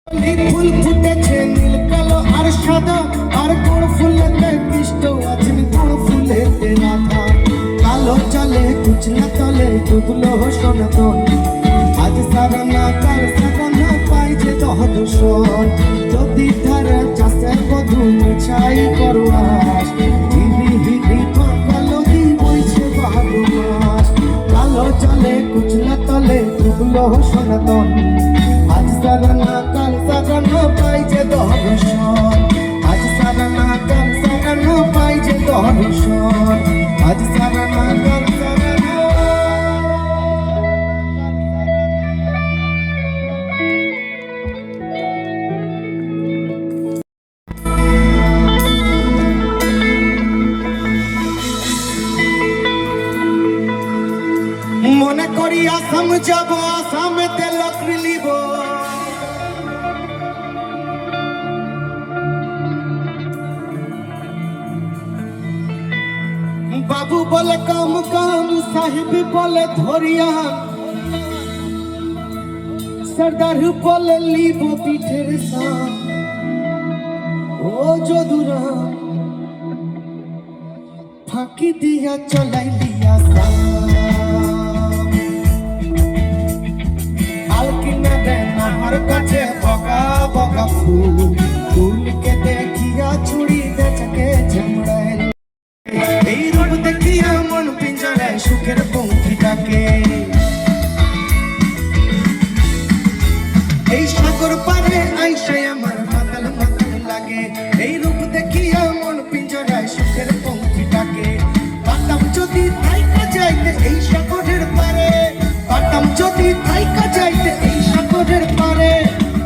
ফুল ফুটেছে নীল কালো আর সাদা, আর কোন ফুলেতে কৃষ্ণ আছেন, কোন ফুলেতে রাধা। কালো চালে কুচলা তলে ডুবলো সনাতন, আজ সারানা কাল সারানা পাই যে দহদূষণ। যদি ধারে চাষের বধু মিছাই করোয়াস, হিদি হিদি কালো দি বইছে বারো মাস। কালো চালে কুচলা তলে ডুবলো সনাতন, আজ সারানা কাল সারানা পাই যে দহদূষণ। আজ সারানা কাল সারানা পাই যে দহদূষণ। আজ সারানা কাল সারানা। মনে করি আসাম যাব, আসামেতে লকড়ি লিব। বাবু বলে কাম কাম, সাহেব বলে ধরিয়া, সর্দার বলে লিব পিঠের সাম। ও যদুরা ফাঁকি দিয়া চলাই লিয়া সাম। আলকিনা দেন আমার কাছে বগা বগা ফুল, ফুলকে দেখিয়া ছুড়ি দেচকে ঝমড়াইল। এই রূপ দেখিয়া মন পিঞ্জরায় সুখের পঙ্খী ডাকে। এই সাগর পারে আইসায় আমার মাতাল মাতাল লাগে। এই রূপ দেখিয়া মন পিঞ্জরায় সুখের পঙ্খী ডাকে। পাতাম যদি থাইকা যাইতে এই সাগরের পারে, পাতাম যদি থাইকা যাইতে এই সাগরের পারে।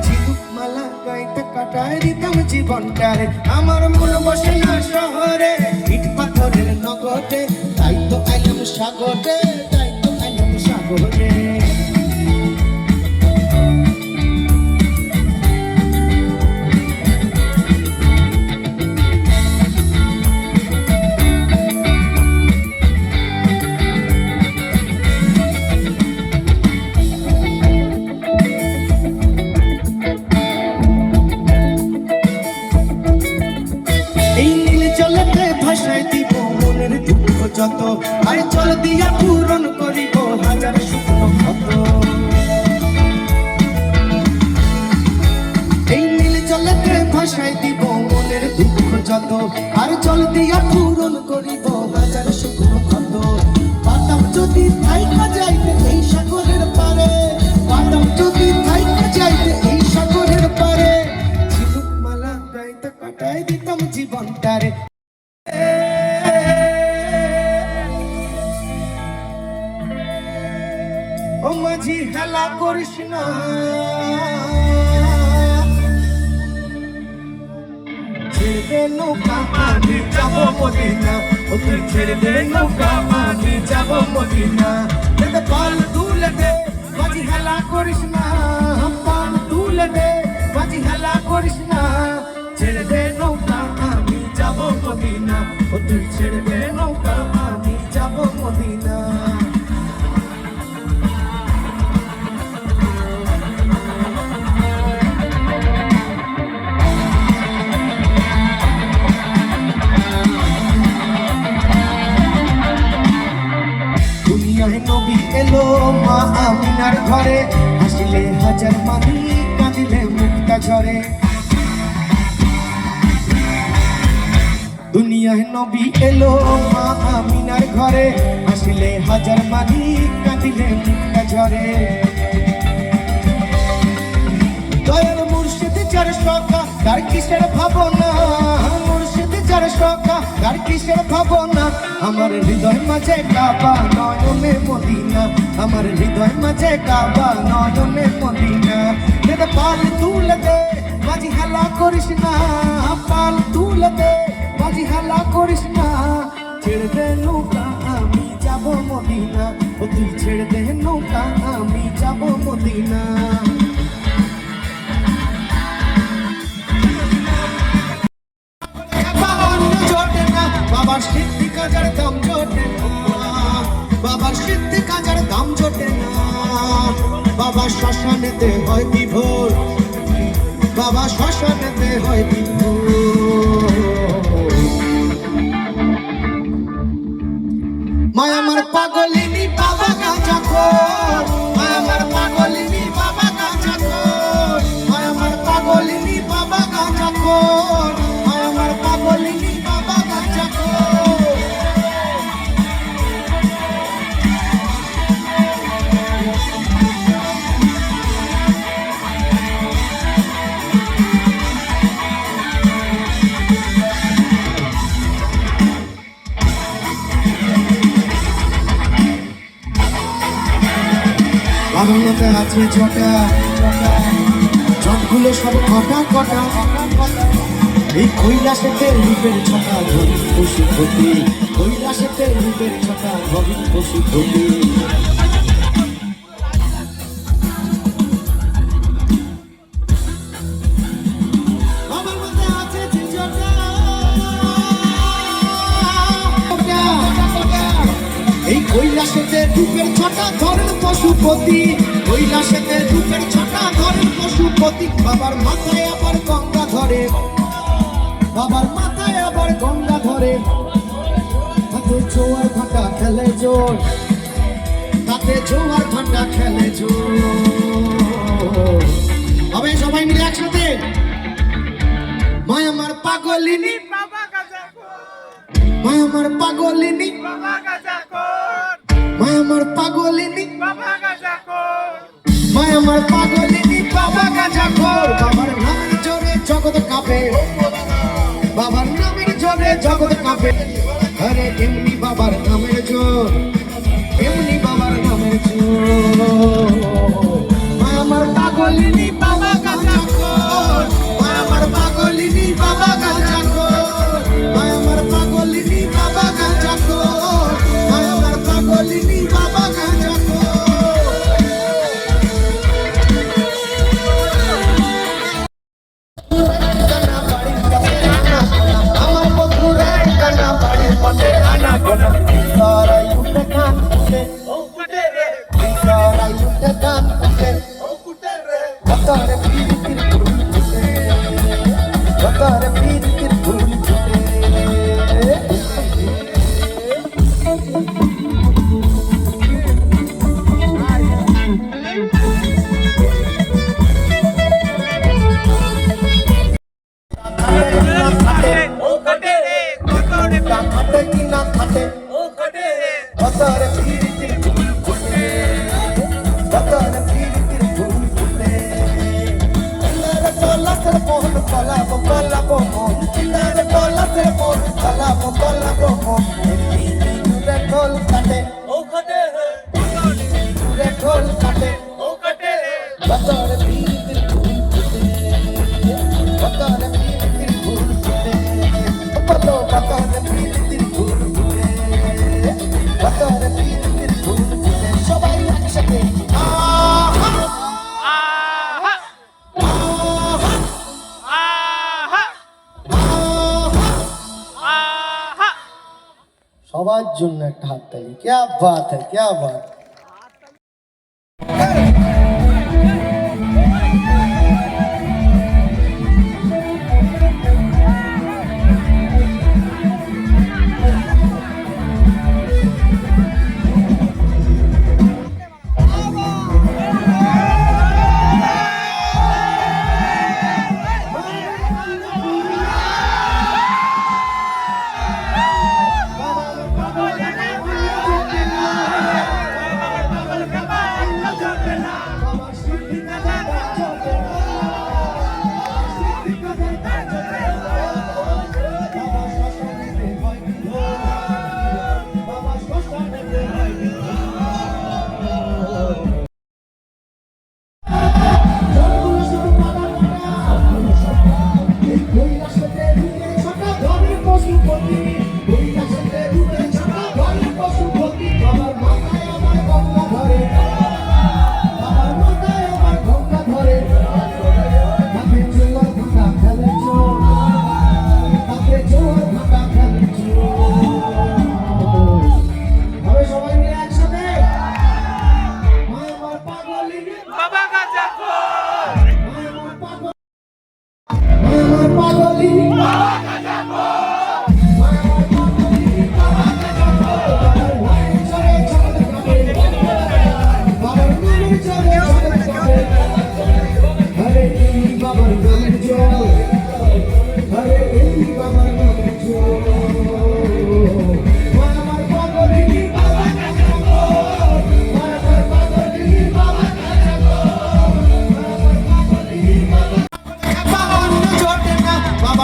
ঝিনুক মালা গাইতে কাটায় দিতাম জীবনটারে। আমার মন বসে না শহরে, ইট পাথরের নগরে, তাই তো আইলাম সাগরে, তাই তো আইলাম সাগরে। ভাষায় দিব মনের দুঃখ যত, আর চল দিয়া পূরণ করিব হাজার শুকনো ক্ষত। এই নীল জলেতে ভাষায় দিব মনের দুঃখ যত, আর জল দিয়া পূরণ করিব হাজার শুকনো ক্ষত। পাতাম যদি থাইকা যাইতে এই সাগরের পারে, পাতাম যদি থাইকা যাইতে এই সাগরের পারে। ঝিনুক মালা গাইতে কাটাই দিতাম জীবনটারে। ও মাঝি হেলা করিস না, ছেড়ে দে নৌকা আমি যাব মদিনা। ও তুই ছেড়ে দে নৌকা আমি যাব মদিনা। দে পাল তুলে দে, মাঝি হেলা করিস না, পাল তুলে দে, মাঝি হেলা করিস না। ছেড়ে দে নৌকা আমি যাব মদিনা। ও তুই ছেড়ে দে নৌকা আমি যাব মদিনা। নবী এলো মা আমিনার ঘরে, হাসিলে হাজার মানি কাঁদিলে মুক্তা ঝরে। দুনিয়ায় নবী এলো মা আমিনার ঘরে, হাসিলে হাজার মানি কাঁদিলে মুক্তা ঝরে। দয়াল মুর্শিদ যার সকা তার কিসের ভাবনা, মুর্শিদ যার সকা তার কিসের ভাবনা। আমার হৃদয় মাঝে কাবা নয়নে মদিনা, আমার হৃদয় মাঝে কাবা নয়নে মদিনা। দে পাল তুলে দে, মাঝি হেলা করিস না, পাল তুলে দে, মাঝি হেলা করিস না। ছেড়ে দে নৌকা আমি যাব মদিনা। ও তুই ছেড়ে দে নৌকা আমি যাব মদিনা। বাবার সিদ্ধি কাজার দাম জোটে না, বাবার সিদ্ধি কাজার দাম জোটে না। বাবার শ্মশানেতে হয় বিভোর, শ্মশানেতে হয় বিন্ধু। মায় আমার পাগলিনী বাবা গাঁজাখোর, মায় আমার পাগলিনী বাবা গাঁজাখোর, মায় আমার পাগলিনী বাবা গাঁজাখোর, মায় আমার পাগলিনী বাবা গাঁজাখোর। বাংলাতে আছে ছটা, চটগুলো সব কটা কটা, এই কৈলাসেতে রূপের ছটা ধরিন পশুপতি, কৈলাসেতে রূপের ছটা ধরিন পশুপতি। আমার মধ্যে আছে ছটা, এই কৈলাসেতে রূপের ছটা ধরেন পশুপতি, কৈলাসেতে রূপের ছটা ধরেন পশুপতি। বাবার মাথায় আবার গঙ্গা ধরে, বাবার মাথায় আবার গঙ্গা ধরে, তাতে জোয়ার ভাটা খেলে জোর, তাতে জোয়ার ভাটা খেলে জোর। হবে সবাই মিলে একসাথে, মায় আমার পাগলিনী বাবা গাঁজাখোর, মায় আমার পাগলিনী বাবা গাঁজাখোর, মায় আমার পাগলিনী বাবা গাঁজাখোর, মায় আমার পাগলিনী বাবা গাঁজাখোর। বাবার নামের জোরে জগৎ কাঁপে, বাবার নামের জোরে জগৎ কাঁপে। আরে এমনি বাবার নামের জোর, এমনি বাবার নামের জোর। মায় আমার পাগলিনী বাবা গাঁজাখোর, মায় আমার পাগলিনী বাবা গাঁজাখোর, মায় আমার পাগলিনী বাবা গাঁজাখোর, মায় আমার পাগলিনী বাবা গাঁজাখোর। আমার বন্ধুরা কানা বাড়ির পাশে আনা গোনা, সারাই উঠে কান উঠে, ও কুটে রে, সারাই উঠে কান উঠে, ও কুটে রে, কতরে পীরিতির ফুল ফুটে, কতরে পীরিতির ফুল ফুটে। খাটে কি না খাটে, ও খাটে রে, কতরে পীরিতির ফুল ফুটে, কতরে পীরিতির ফুল ফুটে। ইলারে তোলাসের মোহন কলাবো কলাবো মন, ইলারে তোলাসের মোহন কলাবো কলাবো মন। দূরে ঢোল কাটে, ও খাটে রে, দূরে ঢোল কাটে, ও খাটে রে, কতরে পীরিতির ফুল ফুটে, কতরে পীরিতির ফুল ফুটে। বলো কতরে পীরিতির ফুল ফুটে, কতরে পীরিতির ফুল ফুটে। সবাই একসাথে আহা আহা আহা আহা আহা। সবার জন্য একটা হাততালি। क्या बात है, क्या बात।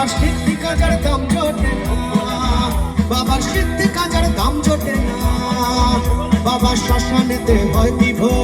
বাবার সিদ্ধি কাজার দাম জোটে না, বাবার সিদ্ধি কাজার দাম জোটে না, বাবার শ্মশানেতে হয় বিভোর।